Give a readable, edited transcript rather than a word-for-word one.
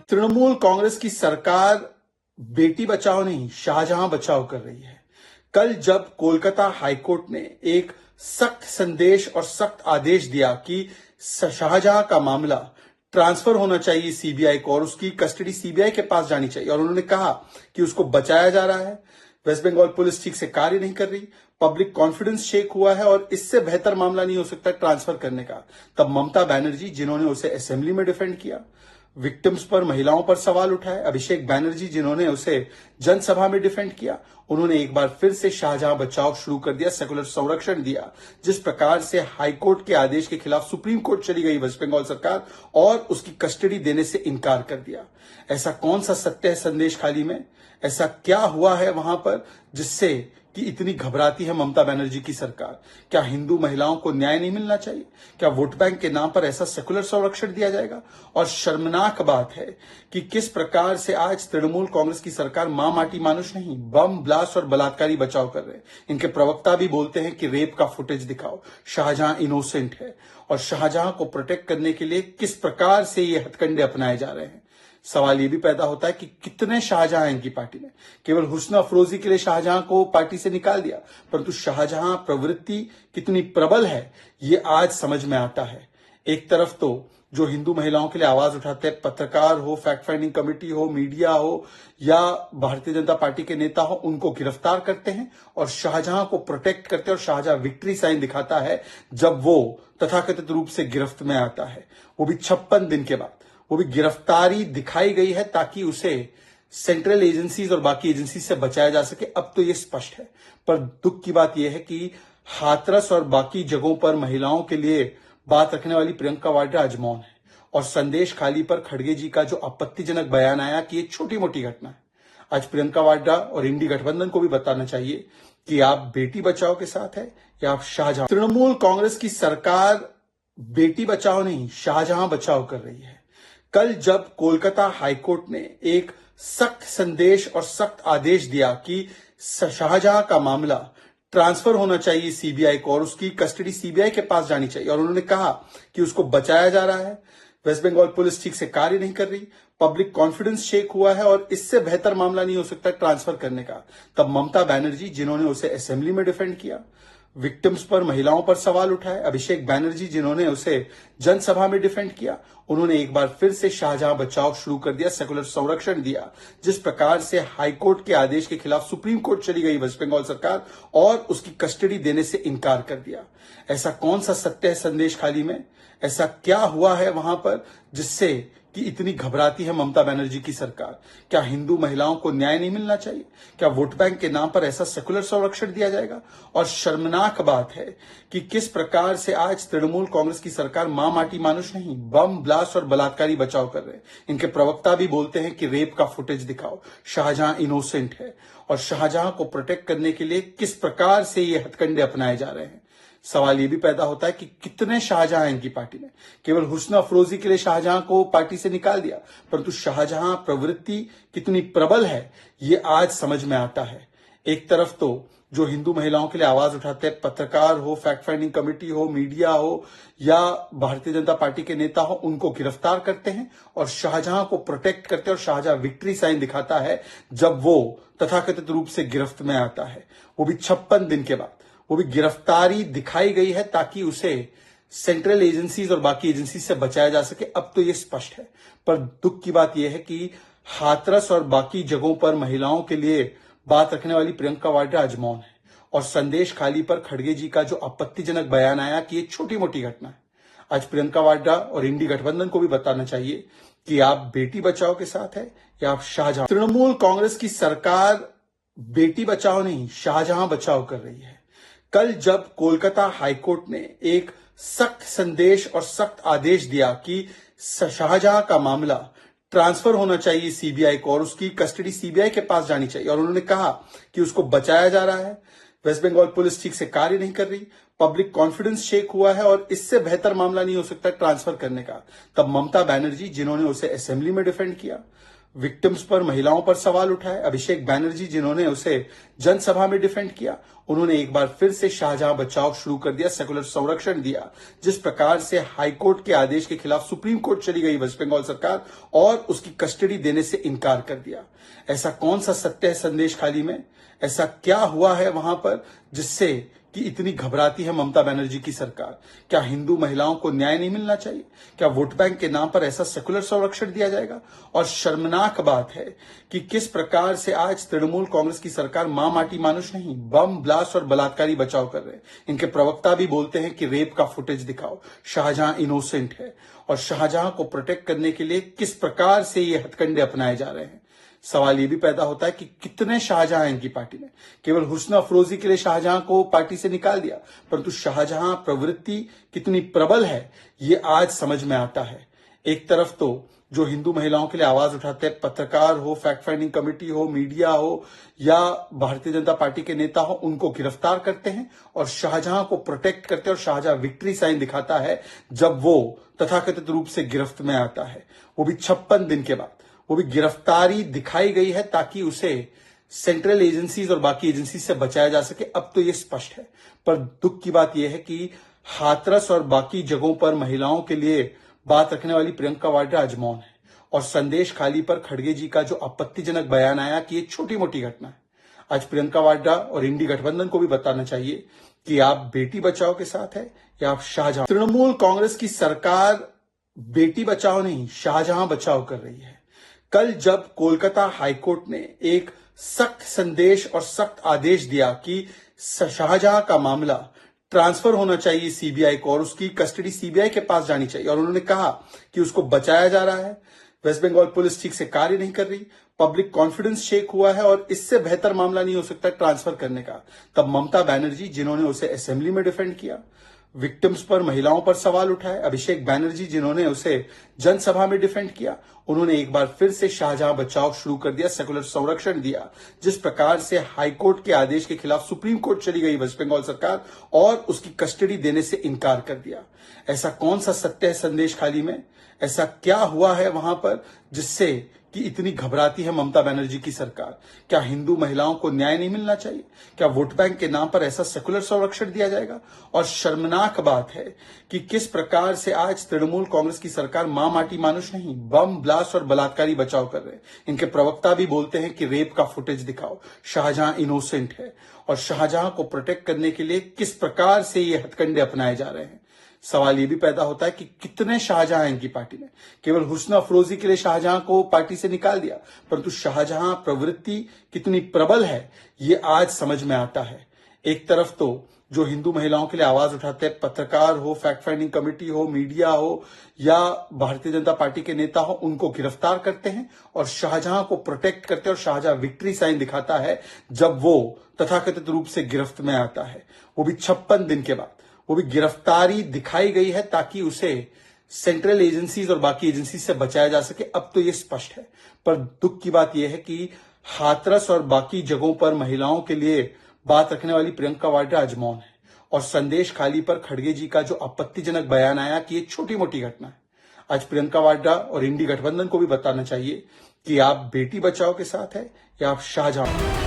तृणमूल कांग्रेस की सरकार बेटी बचाओ नहीं शाहजहां बचाओ कर रही है। कल जब कोलकाता हाईकोर्ट ने एक सख्त संदेश और सख्त आदेश दिया कि शाहजहां का मामला ट्रांसफर होना चाहिए सीबीआई को और उसकी कस्टडी सीबीआई के पास जानी चाहिए, और उन्होंने कहा कि उसको बचाया जा रहा है, वेस्ट बंगाल पुलिस ठीक से कार्य नहीं कर रही, पब्लिक कॉन्फिडेंस शेक हुआ है और इससे बेहतर मामला नहीं हो सकता ट्रांसफर करने का। तब ममता बनर्जी, जिन्होंने उसे असेंबली में डिफेंड किया, विक्टिम्स पर, महिलाओं पर सवाल उठाए, अभिषेक बैनर्जी जिन्होंने उसे जनसभा में डिफेंड किया, उन्होंने एक बार फिर से शाहजहां बचाओ शुरू कर दिया, सेकुलर संरक्षण दिया। जिस प्रकार से हाईकोर्ट के आदेश के खिलाफ सुप्रीम कोर्ट चली गई वेस्ट बंगाल सरकार और उसकी कस्टडी देने से इनकार कर दिया। ऐसा कौन सा सत्य है संदेश खाली में? ऐसा क्या हुआ है वहां पर जिससे कि इतनी घबराती है ममता बनर्जी की सरकार? क्या हिंदू महिलाओं को न्याय नहीं मिलना चाहिए? क्या वोट बैंक के नाम पर ऐसा सेकुलर संरक्षण दिया जाएगा? और शर्मनाक बात है कि किस प्रकार से आज तृणमूल कांग्रेस की सरकार मां माटी मानुष नहीं, बम ब्लास्ट और बलात्कारी बचाव कर रहे हैं। इनके प्रवक्ता भी बोलते हैं कि रेप का फुटेज दिखाओ, शाहजहां इनोसेंट है, और शाहजहां को प्रोटेक्ट करने के लिए किस प्रकार से ये हथकंडे अपनाए जा रहे हैं। सवाल ये भी पैदा होता है कि कितने शाहजहां हैं इनकी पार्टी में। केवल हुस्न अफरोजी के लिए शाहजहां को पार्टी से निकाल दिया, परंतु शाहजहां प्रवृत्ति कितनी प्रबल है ये आज समझ में आता है। एक तरफ तो जो हिंदू महिलाओं के लिए आवाज उठाते हैं, पत्रकार हो, फैक्ट फाइंडिंग कमेटी हो, मीडिया हो या भारतीय जनता पार्टी के नेता हो, उनको गिरफ्तार करते हैं और शाहजहां को प्रोटेक्ट करते हैं, और शाहजहां विक्ट्री साइन दिखाता है जब वो तथाकथित रूप से गिरफ्त में आता है, वो भी 56 दिन के बाद। वो भी गिरफ्तारी दिखाई गई है ताकि उसे सेंट्रल एजेंसीज और बाकी एजेंसी से बचाया जा सके। अब तो ये स्पष्ट है, पर दुख की बात यह है कि हाथरस और बाकी जगहों पर महिलाओं के लिए बात रखने वाली प्रियंका वाड्रा आज मौन है, और संदेश खाली पर खड़गे जी का जो आपत्तिजनक बयान आया कि ये छोटी मोटी घटना है। आज प्रियंका वाड्रा और इंडी गठबंधन को भी बताना चाहिए कि आप बेटी बचाओ के साथ है या आप शाहजहां। तृणमूल कांग्रेस की सरकार बेटी बचाओ नहीं शाहजहां बचाओ कर रही है। कल जब कोलकाता हाईकोर्ट ने एक सख्त संदेश और सख्त आदेश दिया कि शाहजहां का मामला ट्रांसफर होना चाहिए सीबीआई को और उसकी कस्टडी सीबीआई के पास जानी चाहिए, और उन्होंने कहा कि उसको बचाया जा रहा है, वेस्ट बंगाल पुलिस ठीक से कार्य नहीं कर रही, पब्लिक कॉन्फिडेंस शेक हुआ है और इससे बेहतर मामला नहीं हो सकता ट्रांसफर करने का। तब ममता बनर्जी, जिन्होंने उसे असेंबली में डिफेंड किया, विक्टिम्स पर, महिलाओं पर सवाल उठाए, अभिषेक बैनर्जी जिन्होंने उसे जनसभा में डिफेंड किया, उन्होंने एक बार फिर से शाहजहां बचाओ शुरू कर दिया, सेकुलर संरक्षण दिया। जिस प्रकार से हाईकोर्ट के आदेश के खिलाफ सुप्रीम कोर्ट चली गई वेस्ट बंगाल सरकार और उसकी कस्टडी देने से इनकार कर दिया। ऐसा कौन सा सत्य है संदेश खाली में? ऐसा क्या हुआ है वहां पर जिससे कि इतनी घबराती है ममता बनर्जी की सरकार? क्या हिंदू महिलाओं को न्याय नहीं मिलना चाहिए? क्या वोट बैंक के नाम पर ऐसा सेकुलर संरक्षण दिया जाएगा? और शर्मनाक बात है कि किस प्रकार से आज तृणमूल कांग्रेस की सरकार मां माटी मानुष नहीं, बम ब्लास्ट और बलात्कारी बचाव कर रहे हैं। इनके प्रवक्ता भी बोलते हैं कि रेप का फुटेज दिखाओ, शाहजहां इनोसेंट है, और शाहजहां को प्रोटेक्ट करने के लिए किस प्रकार से ये हथकंडे अपनाए जा रहे हैं। सवाल ये भी पैदा होता है कि कितने शाहजहां हैं इनकी पार्टी में। केवल हुस्न अफरोजी के लिए शाहजहां को पार्टी से निकाल दिया, परंतु शाहजहां प्रवृत्ति कितनी प्रबल है ये आज समझ में आता है। एक तरफ तो जो हिंदू महिलाओं के लिए आवाज उठाते हैं, पत्रकार हो, फैक्ट फाइंडिंग कमेटी हो, मीडिया हो या भारतीय जनता पार्टी के नेता हो, उनको गिरफ्तार करते हैं और शाहजहां को प्रोटेक्ट करते हैं, और शाहजहां विक्ट्री साइन दिखाता है जब वो तथाकथित रूप से गिरफ्त में आता है, वो भी 56 दिन के बाद। वो भी गिरफ्तारी दिखाई गई है ताकि उसे सेंट्रल एजेंसीज और बाकी एजेंसी से बचाया जा सके। अब तो ये स्पष्ट है, पर दुख की बात यह है कि हाथरस और बाकी जगहों पर महिलाओं के लिए बात रखने वाली प्रियंका वाड्रा आज मौन है, और संदेश खाली पर खड़गे जी का जो आपत्तिजनक बयान आया कि ये छोटी मोटी घटना है। आज प्रियंका वाड्रा और इंडी गठबंधन को भी बताना चाहिए कि आप बेटी बचाओ के साथ है या आप शाहजहां। तृणमूल कांग्रेस की सरकार बेटी बचाओ नहीं शाहजहां बचाओ कर रही है। कल जब कोलकाता हाईकोर्ट ने एक सख्त संदेश और सख्त आदेश दिया कि शाहजहां का मामला ट्रांसफर होना चाहिए सीबीआई को और उसकी कस्टडी सीबीआई के पास जानी चाहिए, और उन्होंने कहा कि उसको बचाया जा रहा है, वेस्ट बंगाल पुलिस ठीक से कार्य नहीं कर रही, पब्लिक कॉन्फिडेंस शेक हुआ है और इससे बेहतर मामला नहीं हो सकता ट्रांसफर करने का। तब ममता बनर्जी, जिन्होंने उसे असेंबली में डिफेंड किया, विक्टिम्स पर, महिलाओं पर सवाल उठाए। अभिषेक बैनर्जी जिन्होंने उसे जनसभा में डिफेंड किया, उन्होंने एक बार फिर से शाहजहां बचाओ शुरू कर दिया, सेकुलर संरक्षण दिया। जिस प्रकार से हाईकोर्ट के आदेश के खिलाफ सुप्रीम कोर्ट चली गई वेस्ट बंगाल सरकार और उसकी कस्टडी देने से इनकार कर दिया। ऐसा कौन सा सत्य है संदेश खाली में? ऐसा क्या हुआ है वहां पर जिससे कि इतनी घबराती है ममता बनर्जी की सरकार? क्या हिंदू महिलाओं को न्याय नहीं मिलना चाहिए? क्या वोट बैंक के नाम पर ऐसा सेकुलर संरक्षण दिया जाएगा? और शर्मनाक बात है कि किस प्रकार से आज तृणमूल कांग्रेस की सरकार मां माटी मानुष नहीं, बम ब्लास्ट और बलात्कारी बचाव कर रहे हैं। इनके प्रवक्ता भी बोलते हैं कि रेप का फुटेज दिखाओ, शाहजहां इनोसेंट है। और शाहजहां को प्रोटेक्ट करने के लिए किस प्रकार से ये हथकंडे अपनाए जा रहे हैं। सवाल ये भी पैदा होता है कि कितने शाहजहां हैं इनकी पार्टी में। केवल हुस्न अफरोजी के लिए शाहजहां को पार्टी से निकाल दिया, परंतु शाहजहां प्रवृत्ति कितनी प्रबल है ये आज समझ में आता है। एक तरफ तो जो हिंदू महिलाओं के लिए आवाज उठाते हैं, पत्रकार हो, फैक्ट फाइंडिंग कमेटी हो, मीडिया हो या भारतीय जनता पार्टी के नेता हो, उनको गिरफ्तार करते हैं और शाहजहां को प्रोटेक्ट करते हैं। और शाहजहां विक्ट्री साइन दिखाता है जब वो तथाकथित रूप से गिरफ्त में आता है, वो भी 56 दिन के बाद। वो भी गिरफ्तारी दिखाई गई है ताकि उसे सेंट्रल एजेंसीज और बाकी एजेंसी से बचाया जा सके। अब तो ये स्पष्ट है, पर दुख की बात यह है कि हाथरस और बाकी जगहों पर महिलाओं के लिए बात रखने वाली प्रियंका वाड्रा आज मौन है। और संदेश खाली पर खड़गे जी का जो आपत्तिजनक बयान आया कि ये छोटी मोटी घटना है, आज प्रियंका वाड्रा और इंडी गठबंधन को भी बताना चाहिए कि आप बेटी बचाओ के साथ है या आप शाहजहां। तृणमूल कांग्रेस की सरकार बेटी बचाओ नहीं, शाहजहां बचाओ कर रही है। कल जब कोलकाता हाईकोर्ट ने एक सख्त संदेश और सख्त आदेश दिया कि शाहजहां का मामला ट्रांसफर होना चाहिए सीबीआई को और उसकी कस्टडी सीबीआई के पास जानी चाहिए, और उन्होंने कहा कि उसको बचाया जा रहा है, वेस्ट बंगाल पुलिस ठीक से कार्य नहीं कर रही, पब्लिक कॉन्फिडेंस शेक हुआ है और इससे बेहतर मामला नहीं हो सकता ट्रांसफर करने का, तब ममता बनर्जी जिन्होंने उसे असेंबली में डिफेंड किया, विक्टिम्स पर, महिलाओं पर सवाल उठाए, अभिषेक बैनर्जी जिन्होंने उसे जनसभा में डिफेंड किया, उन्होंने एक बार फिर से शाहजहां बचाओ शुरू कर दिया, सेकुलर संरक्षण दिया। जिस प्रकार से हाईकोर्ट के आदेश के खिलाफ सुप्रीम कोर्ट चली गई वेस्ट बंगाल सरकार और उसकी कस्टडी देने से इनकार कर दिया। ऐसा कौन सा सत्य है संदेश खाली में? ऐसा क्या हुआ है वहां पर जिससे कि इतनी घबराती है ममता बनर्जी की सरकार? क्या हिंदू महिलाओं को न्याय नहीं मिलना चाहिए? क्या वोट बैंक के नाम पर ऐसा सेकुलर संरक्षण दिया जाएगा? और शर्मनाक बात है कि किस प्रकार से आज तृणमूल कांग्रेस की सरकार मां माटी मानुष नहीं, बम ब्लास्ट और बलात्कारी बचाव कर रहे हैं। इनके प्रवक्ता भी बोलते हैं कि रेप का फुटेज दिखाओ, शाहजहां इनोसेंट है। और शाहजहां को प्रोटेक्ट करने के लिए किस प्रकार से ये हथकंडे अपनाए जा रहे हैं। सवाल ये भी पैदा होता है कि कितने शाहजहां हैं इनकी पार्टी में। केवल हुस्न अफरोजी के लिए शाहजहां को पार्टी से निकाल दिया, परंतु शाहजहां प्रवृत्ति कितनी प्रबल है ये आज समझ में आता है। एक तरफ तो जो हिंदू महिलाओं के लिए आवाज उठाते हैं, पत्रकार हो, फैक्ट फाइंडिंग कमेटी हो, मीडिया हो या भारतीय जनता पार्टी के नेता हो, उनको गिरफ्तार करते हैं और शाहजहां को प्रोटेक्ट करते हैं। और शाहजहां विक्ट्री साइन दिखाता है जब वो तथाकथित रूप से गिरफ्त में आता है, वो भी 56 दिन के बाद। वो भी गिरफ्तारी दिखाई गई है ताकि उसे सेंट्रल एजेंसीज और बाकी एजेंसी से बचाया जा सके। अब तो ये स्पष्ट है, पर दुख की बात यह है कि हाथरस और बाकी जगहों पर महिलाओं के लिए बात रखने वाली प्रियंका वाड्रा आज मौन है। और संदेश खाली पर खड़गे जी का जो आपत्तिजनक बयान आया कि ये छोटी मोटी घटना है, आज प्रियंका वाड्रा और इंडी गठबंधन को भी बताना चाहिए कि आप बेटी बचाओ के साथ है या आप शाहजहां।